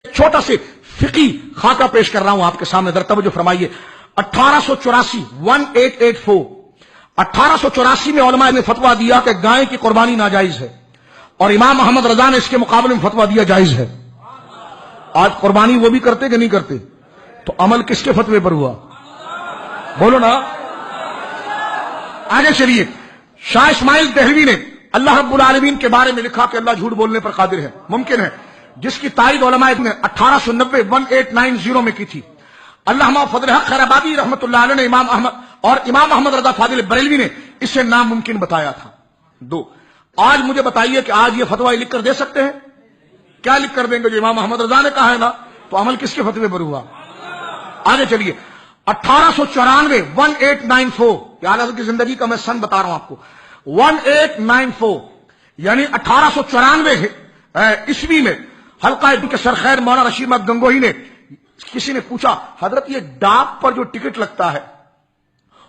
چھوٹا سے فقی خاکہ پیش کر رہا ہوں آپ کے سامنے، ذرا توجہ فرمائیے۔ 1884 میں علماء نے فتویٰ دیا کہ گائے کی قربانی ناجائز ہے، اور امام احمد رضا نے اس کے مقابلے میں فتویٰ دیا جائز ہے۔ آج قربانی وہ بھی کرتے کہ نہیں کرتے؟ تو عمل کس کے فتوے پر ہوا؟ بولو نا۔ آگے چلیے، شاہ اسماعیل دہلوی نے اللہ رب العالمین کے بارے میں لکھا کہ اللہ جھوٹ بولنے پر قادر ہے، ممکن ہے، جس کی تائید علماء نے 1890 میں کی تھی۔ علامہ فضل حق خیر آبادی رحمۃ اللہ علیہ نے امام احمد رضا فاضل بریلوی نے اسے ناممکن بتایا تھا۔ دو، آج مجھے بتائیے کہ آج یہ فتویٰ لکھ کر دے سکتے ہیں؟ کیا لکھ کر دیں گے؟ جو امام احمد رضا نے کہا ہے نا، تو عمل کس کے فتوے پر ہوا؟ آگے چلیے، 1894 یہ اعلیٰ حضرت کی زندگی کا میں سن بتا رہا ہوں آپ کو۔ 1894 یعنی 1894 عیسوی میں حلقہ کے سرخیر مولانا رشید احمد گنگوہی نے، کسی نے پوچھا حضرت یہ ڈاک پر جو ٹکٹ لگتا ہے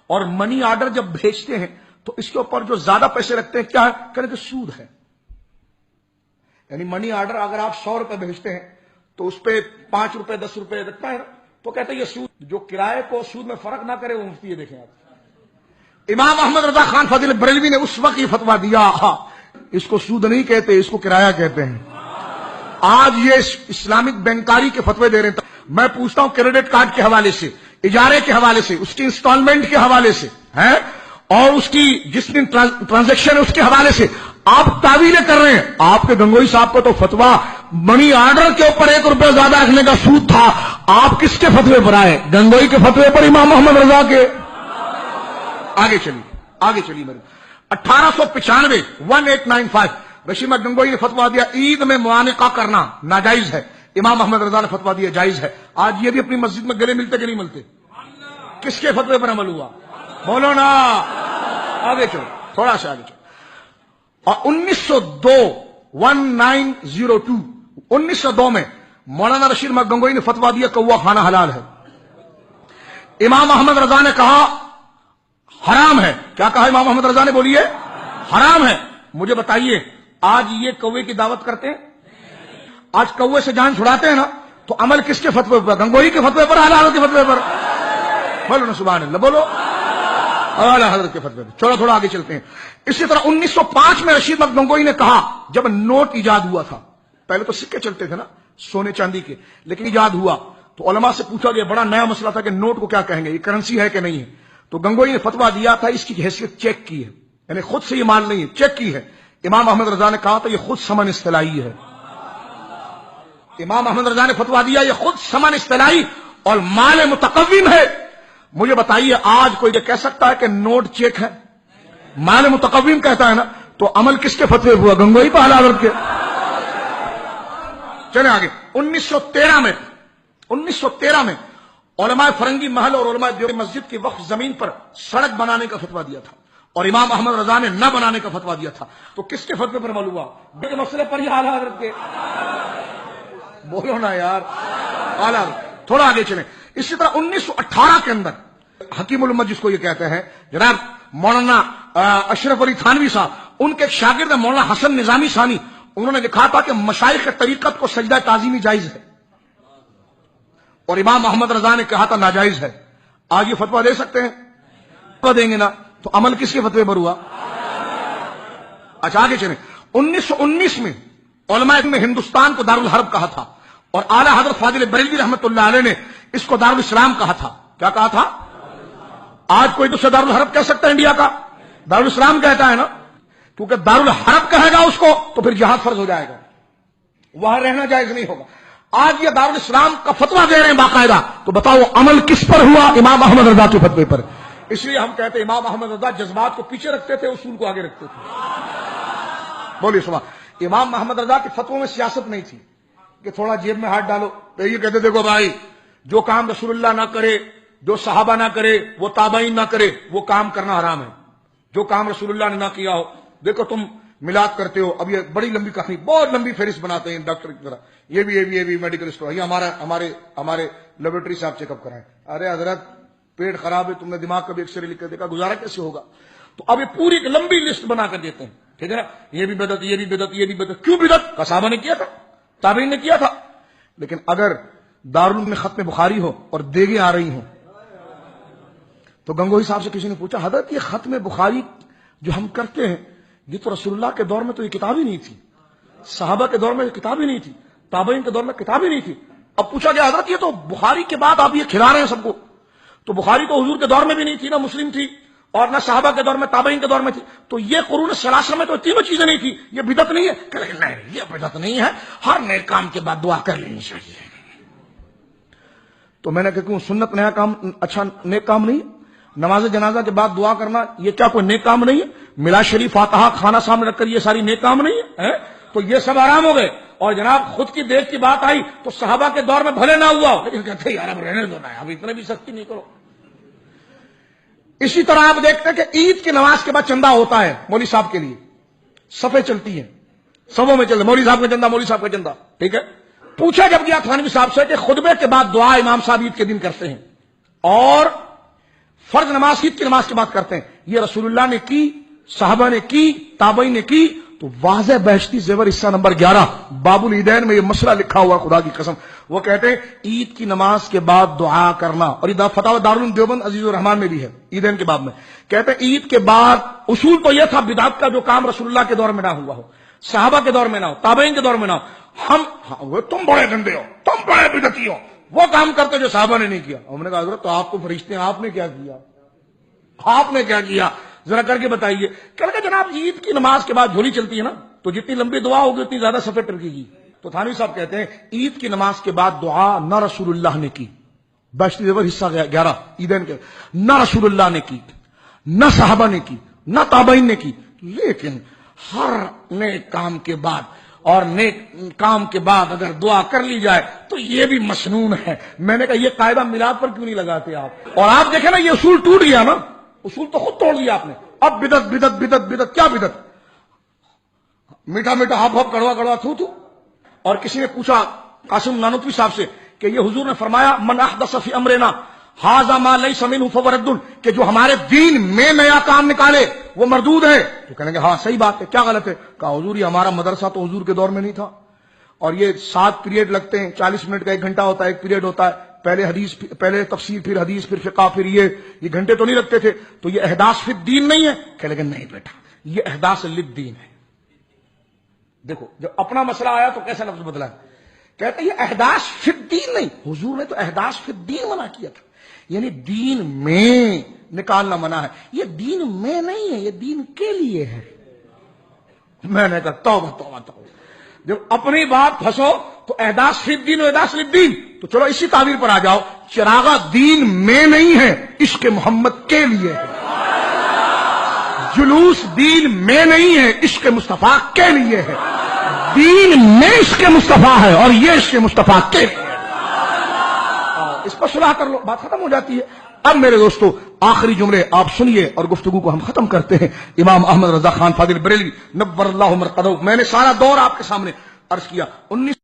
اور منی آرڈر جب بھیجتے ہیں تو اس کے اوپر جو زیادہ پیسے لگتے ہیں کیا ہے؟ کہنے کہ سود ہے۔ یعنی منی آرڈر اگر آپ 100 روپے بھیجتے ہیں تو اس پہ 5 روپے 10 روپے لگتا ہے نا، تو کہتے ہیں یہ سود، جو کرائے کو سود میں فرق نہ کرے وہ مفتی ہے۔ دیکھیں آپ، امام احمد رضا خان فاضل بریلوی نے اس وقت یہ فتویٰ دیا، اس کو سود نہیں کہتے، اس کو کرایہ کہتے ہیں۔ آج یہ اسلامک بینکاری کے فتوے دے رہے ہیں۔ میں پوچھتا ہوں کریڈٹ کارڈ کے حوالے سے، اجارے کے حوالے سے، اس کی انسٹالمنٹ کے حوالے سے ہے، اور اس کی جس دن ٹرانزیکشن ہے اس کے حوالے سے آپ تعویلیں کر رہے ہیں۔ آپ کے گنگوئی صاحب کو تو فتویٰ منی آرڈر کے اوپر 1 روپے زیادہ رکھنے کا سود تھا، آپ کس کے فتوے پر آئے؟ گنگوئی کے فتوے پر، امام محمد رضا کے۔ آگے چلیے میرے 1895 رشید احمد گنگوئی نے فتویٰ دیا عید میں معانقہ کرنا ناجائز ہے، امام احمد رضا نے فتویٰ دیا جائز ہے۔ آج یہ بھی اپنی مسجد میں گلے ملتے کہ نہیں ملتے؟ کس کے فتوے پر عمل ہوا؟ بولو نا۔ آگے چلو، تھوڑا سا آگے چلو۔ اور 1902 میں مولانا رشید احمد گنگوئی نے فتویٰ دیا کوا کھانا حلال ہے۔ امام احمد رضا نے کہا حرام ہے۔ کیا کہا امام احمد رضا نے؟ بولیے، حرام ہے۔ مجھے بتائیے آج یہ کوے کی دعوت کرتے ہیں؟ آج کوے سے جان چھڑاتے ہیں نا، تو عمل کس کے فتوے پر؟ گنگوئی کے فتوے پر، اعلیٰ حضرت کے فتوے پر؟ بولو نا سبحان اللہ، بولو، اعلیٰ حضرت کے فتوے پر۔ تھوڑا آگے چلتے ہیں۔ اسی طرح 1905 میں رشید احمد گنگوئی نے کہا، جب نوٹ ایجاد ہوا تھا، پہلے تو سکے چلتے تھے نا سونے چاندی کے، لیکن ایجاد ہوا تو علماء سے پوچھا گیا، بڑا نیا مسئلہ تھا کہ نوٹ کو کیا کہیں گے، یہ کرنسی ہے کہ نہیں ہے؟ تو گنگوئی نے فتویٰ دیا تھا اس کی حیثیت چیک کی ہے، یعنی خود سے یہ مال نہیں ہے، چیک کی ہے۔ امام احمد رضا نے کہا تھا یہ خود ثمن اصطلاحی ہے۔ امام احمد رضا نے فتویٰ دیا یہ خود ثمن اصطلاحی اور مال متقوم ہے۔ مجھے بتائیے آج کوئی یہ کہہ سکتا ہے کہ نوٹ چیک ہے؟ مال متقوم کہتا ہے نا، تو عمل کس کے فتوے ہوا؟ گنگوئی پہ، اعلیٰ حضرت کے۔ چلیں آگے۔ 1913 میں علماء فرنگی محل اور علماء دیوبند مسجد کی وقف زمین پر سڑک بنانے کا فتویٰ دیا تھا، اور امام احمد رضا نے نہ بنانے کا فتویٰ دیا تھا۔ تو کس کے فتوے پر عمل ہوا؟ بے مسئلے پر ہی اعلیٰ حضرت کے۔ بولو نا یار، اعلیٰ حضرت۔ تھوڑا آگے چلیں۔ اسی طرح 1918 کے اندر حکیم الامت جس کو یہ کہتے ہیں، جناب مولانا اشرف علی تھانوی صاحب، ان کے ایک شاگرد مولانا حسن نظامی ثانی، انہوں نے لکھا تھا کہ مشائخ طریقت کو سجدہ تعظیمی جائز ہے، اور امام محمد رضا نے کہا تھا ناجائز ہے۔ آج یہ فتویٰ دے سکتے ہیں؟ فتویٰ دیں گے نا، تو عمل کس کے فتوے پر ہوا؟ اچھا آگے چلیں۔ 1919 میں علماء نے ہندوستان کو دارالحرب کہا تھا، اور اعلیٰ حضرت فاضل بریلوی رحمۃ اللہ علیہ نے اس کو دارالاسلام کہا تھا۔ کیا کہا تھا؟ آج کوئی دوسرا دارالحرب کہہ سکتا ہے انڈیا کا؟ دارالاسلام کہتا ہے نا، کیونکہ دارالحرب کہے گا اس کو تو پھر جہاد فرض ہو جائے گا، وہاں رہنا جائز نہیں ہوگا۔ آج یہ دارالاسلام کا فتویٰ دے رہے ہیں باقاعدہ، تو بتاؤ عمل کس پر ہوا؟ امام احمد رضا کے فتوے پر۔ اس لیے ہم کہتے ہیں امام احمد رضا جذبات کو پیچھے رکھتے تھے، اصول کو آگے رکھتے تھے۔ بولیے سبحان۔ امام محمد رضا کے فتووں میں سیاست نہیں تھی کہ تھوڑا جیب میں ہاتھ ڈالو، تو یہ کہتے دیکھو بھائی جو کام رسول اللہ نہ کرے، جو صحابہ نہ کرے، وہ تابعین نہ کرے، وہ کام کرنا حرام ہے۔ جو کام رسول اللہ نے نہ کیا ہو، دیکھو تم میلاد کرتے ہو، اب یہ بڑی لمبی کہانی، بہت لمبی فہرست بناتے ہیں ڈاکٹر کی طرح، یہ بھی میڈیکل اسٹور، یہ ہمارے لیبورٹری سے آپ چیک اپ کرائیں۔ ارے حضرت پیٹ خراب ہے، تم نے دماغ کا بھی ایکس رے لکھ کر دیکھا، گزارا کیسے ہوگا؟ تو اب یہ پوری ایک لمبی لسٹ بنا کر دیتے ہیں، ٹھیک ہے نا، یہ بھی بدعت، یہ بھی بدعت، یہ بھی بدعت۔ کیوں بدعت؟ صحابہ نے کیا تھا، تابعین نے کیا تھا۔ لیکن اگر دارالعلوم میں ختم بخاری ہو اور دیگیں آ رہی ہوں تو گنگوہی صاحب سے کسی نے پوچھا حضرت یہ ختم بخاری جو ہم کرتے ہیں یہ تو رسول اللہ کے دور میں تو یہ کتاب ہی نہیں تھی، صحابہ کے دور میں یہ کتاب ہی نہیں تھی، تابعین کے دور میں کتاب ہی نہیں تھی، اب پوچھا گیا حضرت یہ تو بخاری کے بعد آپ یہ کھلا رہے ہیں سب کو، تو بخاری تو حضور کے دور میں بھی نہیں تھی، نہ مسلم تھی اور نہ صحابہ کے دور میں تابعین کے دور میں تھی، تو یہ قرون ثلاثہ میں تو تینوں چیزیں نہیں تھی، یہ بدعت نہیں ہے؟ کہ نہیں یہ بدعت نہیں ہے، ہر نیک کام کے بعد دعا کر لینی چاہیے۔ تو میں نے کہا کیوں سنت نیا کام اچھا نیک کام نہیں ہے؟ نماز جنازہ کے بعد دعا کرنا یہ کیا کوئی نیک کام نہیں ہے؟ ملا شریف فاتحہ کھانا سامنے رکھ کر یہ ساری نیک کام نہیں ہے؟ تو یہ سب آرام ہو گئے، اور جناب خود کی دیکھ کی بات آئی تو صحابہ کے دور میں بھلے نہ ہوا ہو لیکن کہتے ہیں یار اب رہنے دو نا، اب اتنے بھی سختی نہیں کرو۔ اسی طرح آپ دیکھتے ہیں کہ عید کی نماز کے بعد چندہ ہوتا ہے مولوی صاحب کے لیے، صفیں چلتی ہیں، صفوں میں چلتے مولوی صاحب کا چندہ، مولوی صاحب کا چندہ، ٹھیک ہے۔ پوچھا جب گیا تھانوی صاحب سے کہ خطبے کے بعد دعا امام صاحب عید کے دن کرتے ہیں اور فرض نماز عید کی نماز کے بعد کرتے ہیں، یہ رسول اللہ نے کی، صحابہ نے کی، تابعین نے کی، تو واضح بہشتی زیور حصہ نمبر 11 باب العیدین میں یہ مسئلہ لکھا ہوا، خدا کی قسم وہ کہتے ہیں عید کی نماز کے بعد دعا کرنا، اور یہ فتاوی دارالعلوم دیوبند عزیز الرحمان میں بھی ہے عیدین کے باب میں، کہتے ہیں عید کے بعد اصول تو یہ تھا بدعت کا جو کام رسول اللہ کے دور میں نہ ہوا ہو، صحابہ کے دور میں نہ ہو، تابعین کے دور میں نہ ہو، تم بڑے گندے ہو، تم بڑے بدعتی ہو، وہ کام کرتے جو صحابہ نے نہیں کیا۔ ہم نے کہا حضرت تو آپ کو فرشتے ہیں، آپ نے کیا کیا؟ آپ نے کیا کیا ذرا کر کے بتائیے۔ کہ جناب عید کی نماز کے بعد جھولی چلتی ہے نا، تو جتنی لمبی دعا ہوگی اتنی زیادہ صفحے ٹرکے گی۔ تو تھانوی صاحب کہتے ہیں عید کی نماز کے بعد دعا نہ رسول اللہ نے کی، بہشتی زیور حصہ 11 عیدین کے، نہ رسول اللہ نے کی، نہ صحابہ نے کی، نہ تابعین نے کی، لیکن ہر نیک کام کے بعد اور نیک کام کے بعد اگر دعا کر لی جائے تو یہ بھی مسنون ہے۔ میں نے کہا یہ قاعدہ میلاد پر کیوں نہیں لگاتے آپ؟ اور آپ دیکھیں نا یہ اصول ٹوٹ گیا نا، اصول تو خود توڑ دیا آپ نے۔ اب بدعت بدعت بدعت بدعت، کیا بدعت؟ میٹھا میٹھا ہاپ ہاپ کڑوا کڑوا تھو تھو۔ اور کسی نے پوچھا قاسم نانوتوی صاحب سے کہ یہ حضور نے فرمایا من احدث فی امرنا ھذا ما لیس منہ فہو رد، کہ جو ہمارے دین میں نیا کام نکالے وہ مردود ہے۔ تو کہنے گے ہاں صحیح بات ہے، کیا غلط ہے؟ کہا حضور یہ ہمارا مدرسہ تو حضور کے دور میں نہیں تھا، اور یہ 7 پیریڈ لگتے ہیں، 40 منٹ کا 1 گھنٹہ ہوتا ہے، 1 پیریڈ ہوتا ہے، پہلے حدیث پہلے تفسیر پھر حدیث پھر فقہ پھر یہ گھنٹے تو نہیں لگتے تھے، تو یہ احداث فی الدین نہیں ہے؟ کہ لیکن نہیں بیٹا یہ احداث للدین ہے۔ دیکھو جب اپنا مسئلہ آیا تو کیسا لفظ بدلا ہے، کہتے ہیں یہ احداث فی الدین نہیں، حضور نے تو احداث فی الدین منع کیا تھا، یعنی دین میں نکالنا منع ہے، یہ دین میں نہیں ہے، یہ دین کے لیے ہے۔ میں نے کہا توبہ توبہ توبہ، جب اپنی بات پھنسو تو احداث فی الدین و احداث للدین، تو چلو اسی تعبیر پر آ جاؤ، چراغا دین میں نہیں ہے، عشق محمد کے لیے ہے، جلوس دین میں نہیں ہے، عشق مصطفیٰ کے لیے ہے، دین میں عشق مصطفیٰ ہے اور یہ عشق مصطفیٰ کے لیے ہے۔ اس پر صلاح کر لو، بات ختم ہو جاتی ہے۔ اب میرے دوستو آخری جملے آپ سنیے اور گفتگو کو ہم ختم کرتے ہیں۔ امام احمد رضا خان فاضل بریلوی نور اللہ مرقدہ، میں نے سارا دور آپ کے سامنے عرض کیا۔